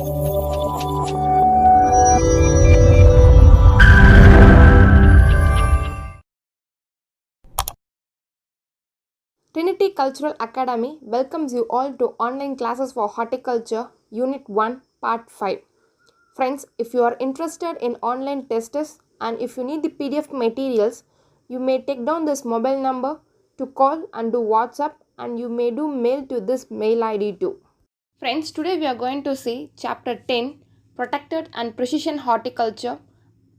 Trinity Cultural Academy welcomes you all to online classes for horticulture, Unit 1, Part 5. Friends, if you are interested in online tests and if you need the PDF materials, you may take down this mobile number to call and do WhatsApp, and you may do mail to this mail ID too. Friends, today we are going to see Chapter 10, Protected and Precision Horticulture,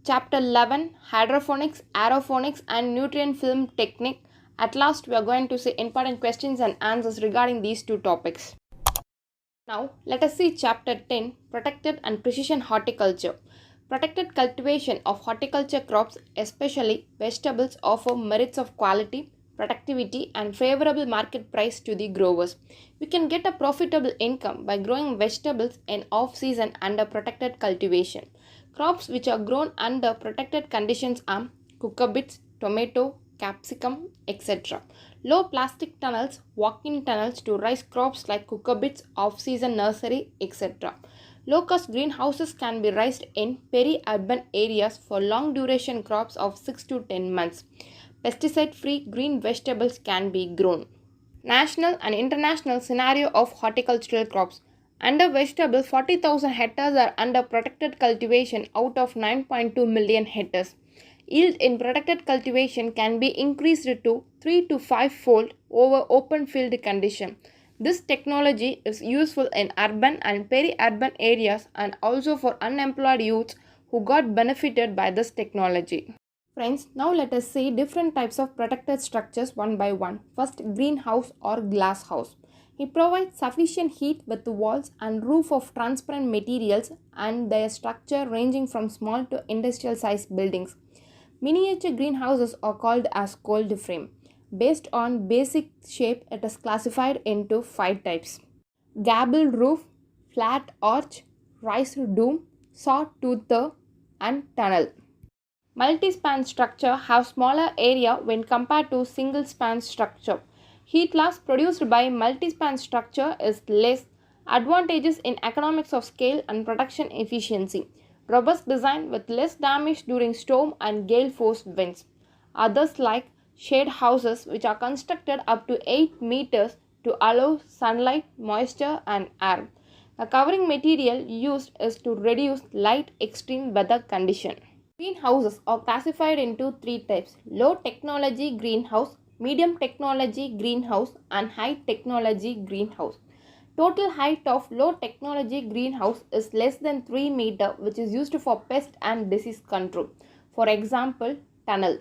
Chapter 11, Hydroponics, Aeroponics and Nutrient Film Technique. At last, we are going to see important questions and answers regarding these two topics. Now, let us see Chapter 10, Protected and Precision Horticulture. Protected cultivation of horticulture crops, especially vegetables, offer merits of quality, productivity and favorable market price to the growers. We can get a profitable income by growing vegetables in off-season under protected cultivation. Crops which are grown under protected conditions are cucurbits, tomato, capsicum, etc. Low plastic tunnels, walk-in tunnels to raise crops like cucurbits, off-season nursery, etc. Low-cost greenhouses can be raised in peri-urban areas for long-duration crops of 6 to 10 months. Pesticide-free green vegetables can be grown. National and international scenario of horticultural crops. Under vegetables, 40,000 hectares are under protected cultivation out of 9.2 million hectares. Yield in protected cultivation can be increased to 3 to 5 fold over open field condition. This technology is useful in urban and peri-urban areas and also for unemployed youths who got benefited by this technology. Friends, now let us see different types of protected structures one by one. First, greenhouse or glass house. It provides sufficient heat with walls and roof of transparent materials and their structure ranging from small to industrial size buildings. Miniature greenhouses are called as cold frame. Based on basic shape, it is classified into 5 types. Gabled roof, flat arch, raised dome, sawtooth and tunnel. Multi-span structure have smaller area when compared to single-span structure. Heat loss produced by multi-span structure is less. Advantages in economics of scale and production efficiency. Robust design with less damage during storm and gale force winds. Others like shade houses which are constructed up to 8 meters to allow sunlight, moisture and air. The covering material used is to reduce light extreme weather condition. Greenhouses are classified into 3 types: low technology greenhouse, medium technology greenhouse and high technology greenhouse. Total height of low technology greenhouse is less than 3 meter, which is used for pest and disease control. For example, tunnel.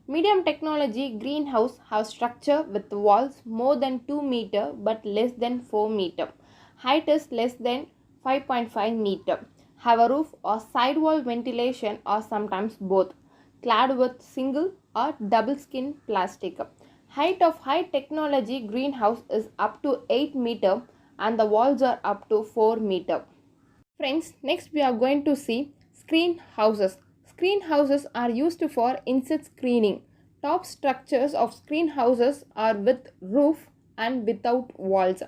Medium technology greenhouse have structure with walls more than 2 meter but less than 4 meter. Height is less than 5.5 meter. Have a roof or sidewall ventilation or sometimes both. Clad with single or double skin plastic. Height of high technology greenhouse is up to 8 meter and the walls are up to 4 meter. Friends, next we are going to see screen houses. Screen houses are used for insect screening. Top structures of screen houses are with roof and without walls.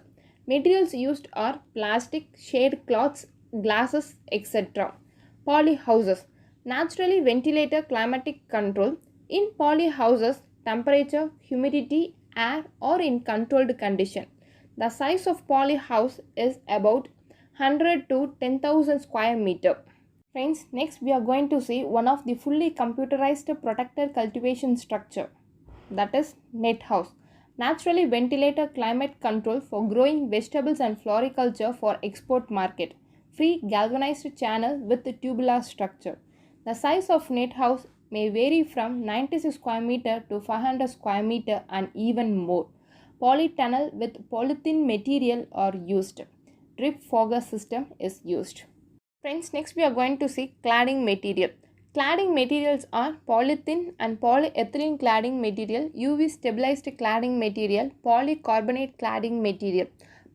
Materials used are plastic, shade cloths, glasses, etc. Poly houses. Naturally ventilated climatic control. In poly houses, temperature, humidity, air are in controlled condition. The size of poly house is about 100 to 10,000 square meter. Friends, next we are going to see one of the fully computerized protected cultivation structure, that is net house. Naturally ventilated climate control for growing vegetables and floriculture for export market. Free galvanized channel with tubular structure. The size of net house may vary from 96 square meter to 500 square meter and even more. Polytunnel with polythene material are used. Drip fogger system is used. Friends, next we are going to see cladding material. Cladding materials are polythene and polyethylene cladding material, UV stabilized cladding material, polycarbonate cladding material.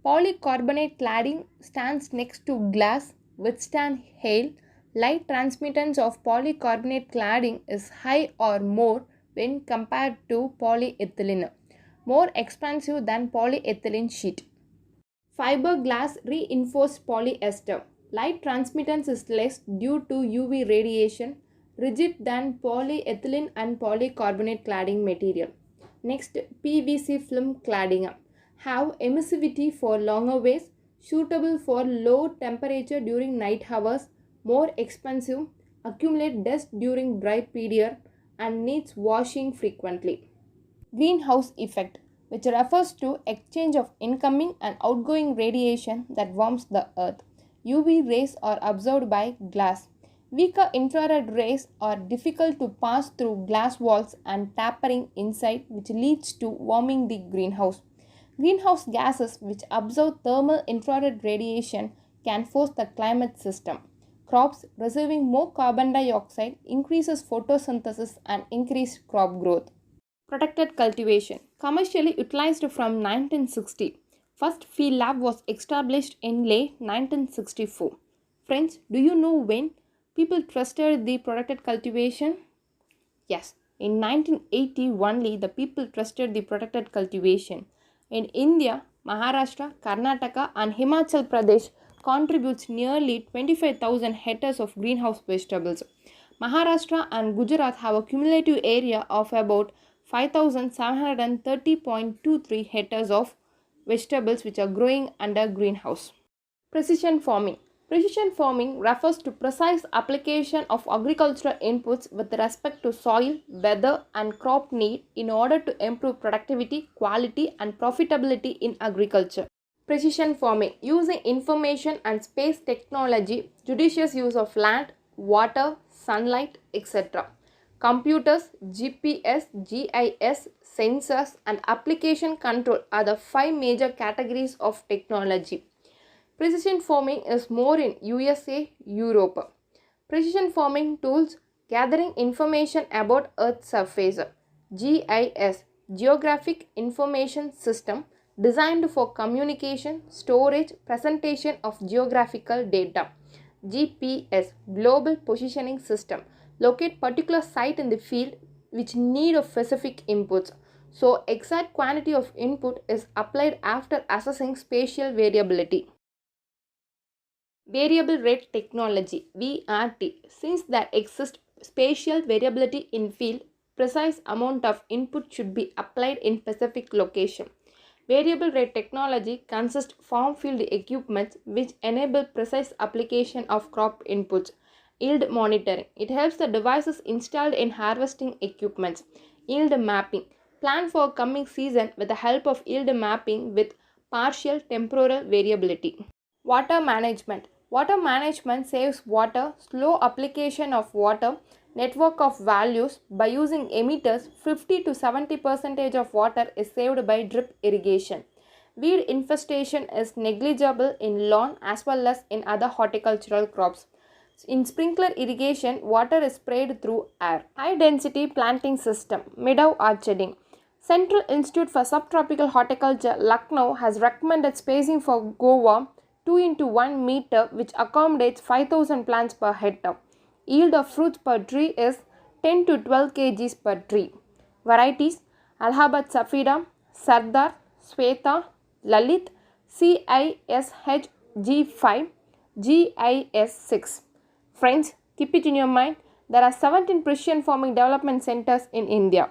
Polycarbonate cladding stands next to glass, withstand hail. Light transmittance of polycarbonate cladding is high or more when compared to polyethylene, more expensive than polyethylene sheet. Fiberglass reinforced polyester. Light transmittance is less due to UV radiation, rigid than polyethylene and polycarbonate cladding material. Next, PVC film cladding have emissivity for longer ways, suitable for low temperature during night hours, more expensive, accumulate dust during dry period, and needs washing frequently. Greenhouse effect, which refers to exchange of incoming and outgoing radiation that warms the earth. UV rays are absorbed by glass. Weaker infrared rays are difficult to pass through glass walls and tapering inside, which leads to warming the greenhouse. Greenhouse gases, which absorb thermal infrared radiation, can force the climate system. Crops receiving more carbon dioxide increases photosynthesis and increase crop growth. Protected cultivation, commercially utilized from 1960. First field lab was established in late 1964. Friends, do you know when people trusted the protected cultivation? Yes, in 1980 only the people trusted the protected cultivation. In India, Maharashtra, Karnataka and Himachal Pradesh contributes nearly 25,000 hectares of greenhouse vegetables. Maharashtra and Gujarat have a cumulative area of about 5,730.23 hectares of vegetables which are growing under greenhouse. Precision farming. Precision farming refers to precise application of agricultural inputs with respect to soil, weather, and crop need in order to improve productivity, quality, and profitability in agriculture. Precision farming using information and space technology, judicious use of land, water, sunlight, etc. Computers, GPS, GIS, sensors, and application control are the five major categories of technology. Precision farming is more in USA, Europe. Precision farming tools gathering information about Earth's surface. GIS, Geographic Information System, designed for communication, storage, presentation of geographical data. GPS, Global Positioning System, locate particular site in the field which need of specific inputs. So exact quantity of input is applied after assessing spatial variability. Variable rate technology VRT. Since there exists spatial variability in field, precise amount of input should be applied in specific location. Variable rate technology consists farm field equipments which enable precise application of crop inputs. Yield monitoring. It helps the devices installed in harvesting equipments. Yield mapping. Plan for coming season with the help of yield mapping with partial temporal variability. Water management. Water management saves water, slow application of water, network of values. By using emitters, 50 to 70% of water is saved by drip irrigation. Weed infestation is negligible in lawn as well as in other horticultural crops. In sprinkler irrigation, water is sprayed through air. High density planting system, meadow orcharding. Central Institute for Subtropical Horticulture, Lucknow, has recommended spacing for Goa 2 into 1 meter, which accommodates 5,000 plants per hectare. Yield of fruits per tree is 10 to 12 kgs per tree. Varieties: Allahabad Safida, Sardar, Sweta, Lalit, CISH G5, GIS6. Friends, keep it in your mind, there are 17 precision farming development centers in India.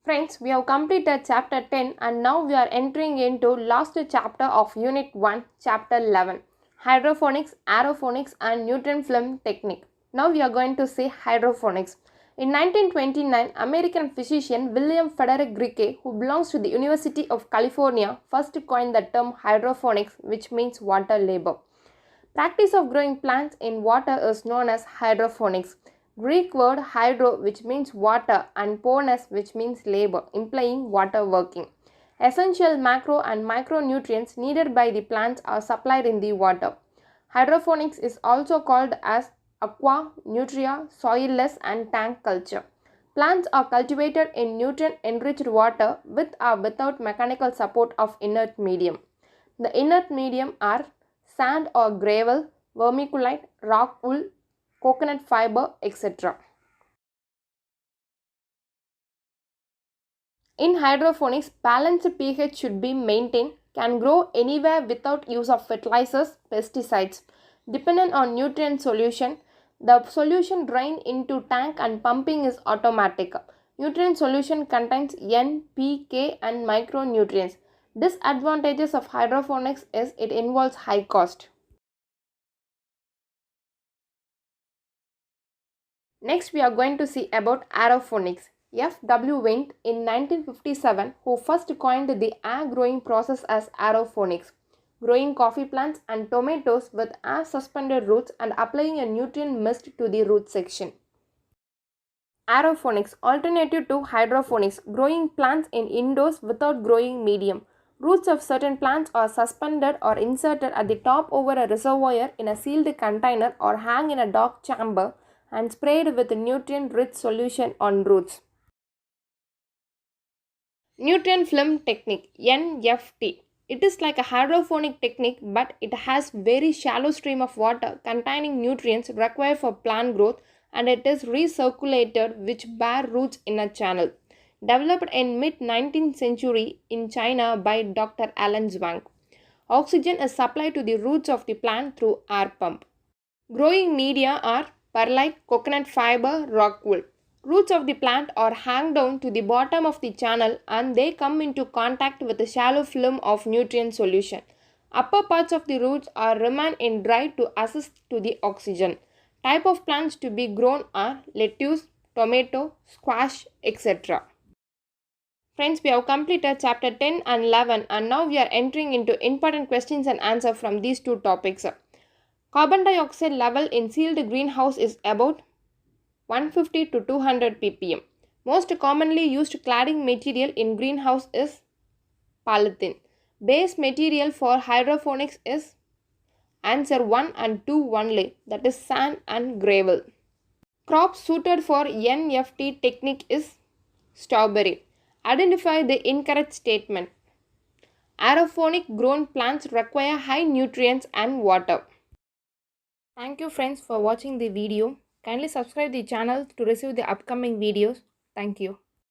Friends, we have completed chapter 10 and now we are entering into last chapter of unit 1, chapter 11, hydroponics, aeroponics and nutrient film technique. Now we are going to say hydroponics. In 1929, American physician William Frederick Gricke, who belongs to the University of California, first coined the term hydroponics, which means water labor. Practice of growing plants in water is known as hydroponics. Greek word hydro, which means water, and pones, which means labor, implying water working. Essential macro and micronutrients needed by the plants are supplied in the water. Hydroponics is also called as aqua, nutria, soilless and tank culture. Plants are cultivated in nutrient-enriched water with or without mechanical support of inert medium. The inert medium are sand or gravel, vermiculite, rock wool, coconut fiber, etc. In hydroponics, balanced pH should be maintained, can grow anywhere without use of fertilizers, pesticides. Dependent on nutrient solution, the solution drain into tank and pumping is automatic. Nutrient solution contains N, P, K and micronutrients. Disadvantages of hydroponics is it involves high cost. Next, we are going to see about aeroponics. F. W. Wendt in 1957 who first coined the air growing process as aeroponics, growing coffee plants and tomatoes with air suspended roots and applying a nutrient mist to the root section. Aeroponics, alternative to hydroponics, growing plants in indoors without growing medium. Roots of certain plants are suspended or inserted at the top over a reservoir in a sealed container or hang in a dark chamber and sprayed with nutrient-rich solution on roots. Nutrient film technique, NFT. It is like a hydroponic technique, but it has very shallow stream of water containing nutrients required for plant growth, and it is recirculated which bear roots in a channel. Developed in mid-19th century in China by Dr. Alan Zhang. Oxygen is supplied to the roots of the plant through air pump. Growing media are perlite, coconut fiber, rock wool. Roots of the plant are hang down to the bottom of the channel and they come into contact with a shallow film of nutrient solution. Upper parts of the roots are remain in dry to assist to the oxygen. Type of plants to be grown are lettuce, tomato, squash, etc. Friends, we have completed chapter 10 and 11 and now we are entering into important questions and answers from these two topics. Carbon dioxide level in sealed greenhouse is about 150 to 200 ppm. Most commonly used cladding material in greenhouse is polythene. Base material for hydroponics is answer 1 and 2 only, that is sand and gravel. Crops suited for NFT technique is strawberry. Identify the incorrect statement. Aeroponic grown plants require high nutrients and water. Thank you friends for watching the video. Kindly subscribe the channel to receive the upcoming videos. Thank you.